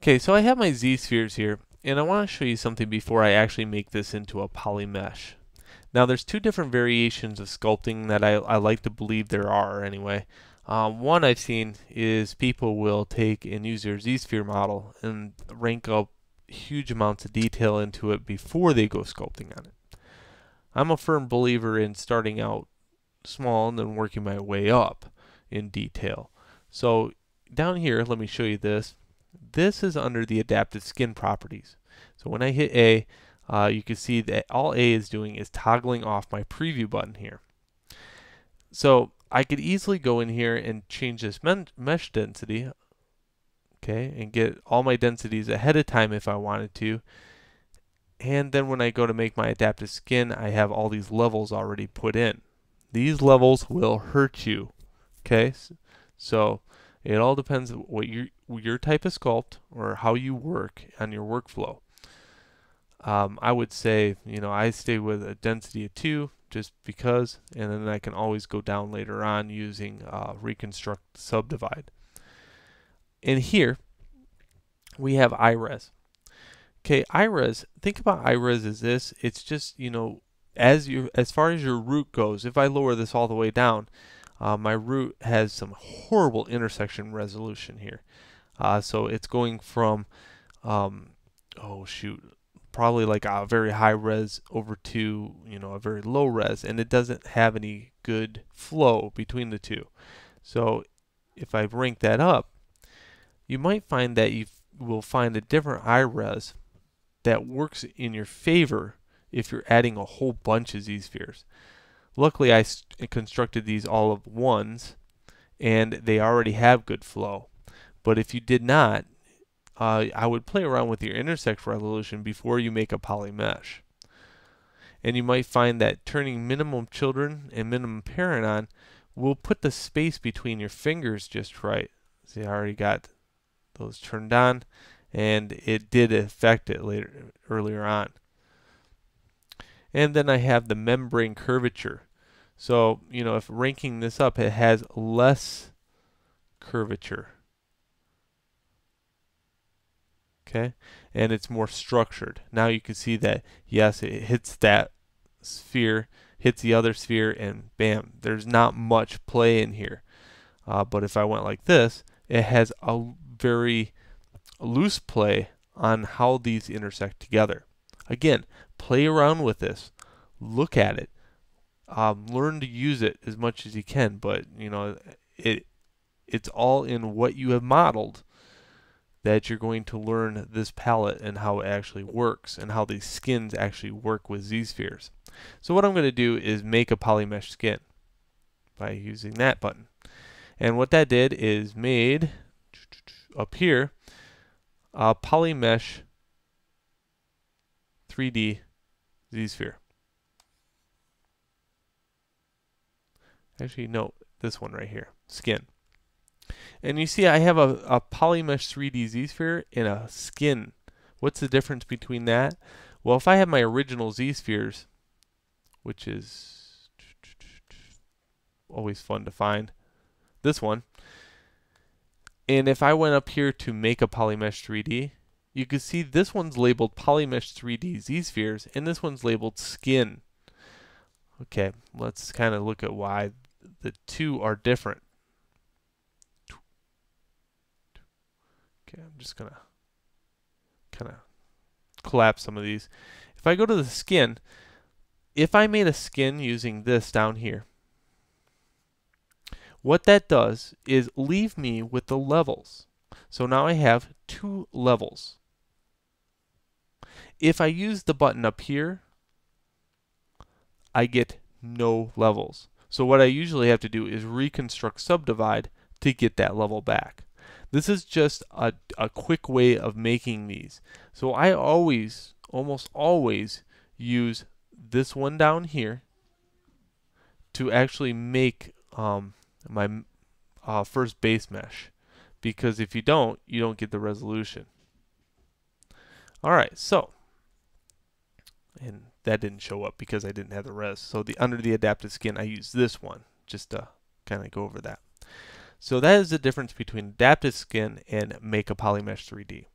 Okay, so I have my Z-spheres here, and I want to show you something before I actually make this into a poly mesh. Now there's two different variations of sculpting that I like to believe there are anyway. One I've seen is people will take and use their Z-sphere model and rank up huge amounts of detail into it before they go sculpting on it. I'm a firm believer in starting out small and then working my way up in detail. So down here, let me show you this. This is under the adaptive skin properties. So when I hit A, you can see that all A is doing is toggling off my preview button here. So I could easily go in here and change this mesh density, okay, and get all my densities ahead of time if I wanted to. And then when I go to make my adaptive skin, I have all these levels already put in. These levels will hurt you, okay? So it all depends on what your type of sculpt or how you work on your workflow. I would say, I stay with a density of 2 just because, and then I can always go down later on using reconstruct subdivide. And here we have iRes. Okay, iRes, think about iRes as this. It's just, as far as your root goes, if I lower this all the way down, my root has some horrible intersection resolution here. So it's going from, probably like a very high res over to, a very low res, and it doesn't have any good flow between the two. So if I rank that up, you might find that you will find a different iRes that works in your favor if you're adding a whole bunch of Z-spheres. Luckily, I constructed these all of ones, and they already have good flow. But if you did not, I would play around with your intersect resolution before you make a poly mesh. And you might find that turning minimum children and minimum parent on will put the space between your fingers just right. See, I already got those turned on, and it did affect it earlier on. And then I have the membrane curvature. So, if ranking this up, it has less curvature. Okay, and it's more structured. Now you can see that, yes, it hits that sphere, hits the other sphere, and bam, there's not much play in here. But if I went like this, it has a very loose play on how these intersect together. Again, play around with this, look at it, learn to use it as much as you can, but it's all in what you have modeled that you're going to learn this palette and how it actually works and how these skins actually work with Z-spheres. So what I'm going to do is make a poly mesh skin by using that button. And what that did is made up here a poly mesh 3D Z-sphere. Actually, no, this one right here, skin. And you see I have a polymesh 3D Z-sphere and a skin. What's the difference between that? Well, if I have my original Z-spheres, which is always fun to find, this one, and if I went up here to make a polymesh 3D, you can see this one's labeled polymesh 3D Z-spheres and this one's labeled skin. Okay, let's kind of look at why the two are different. Okay, I'm just gonna kind of collapse some of these. If I go to the skin, if I made a skin using this down here, what that does is leave me with the levels. So now I have 2 levels. If I use the button up here, I get no levels. So what I usually have to do is reconstruct subdivide to get that level back. This is just a quick way of making these. So I almost always use this one down here to actually make my first base mesh. Because if you don't get the resolution. Alright, so, and that didn't show up because I didn't have the res. So under the adaptive skin, I use this one just to kind of go over that. So that is the difference between adaptive skin and make a polymesh 3D.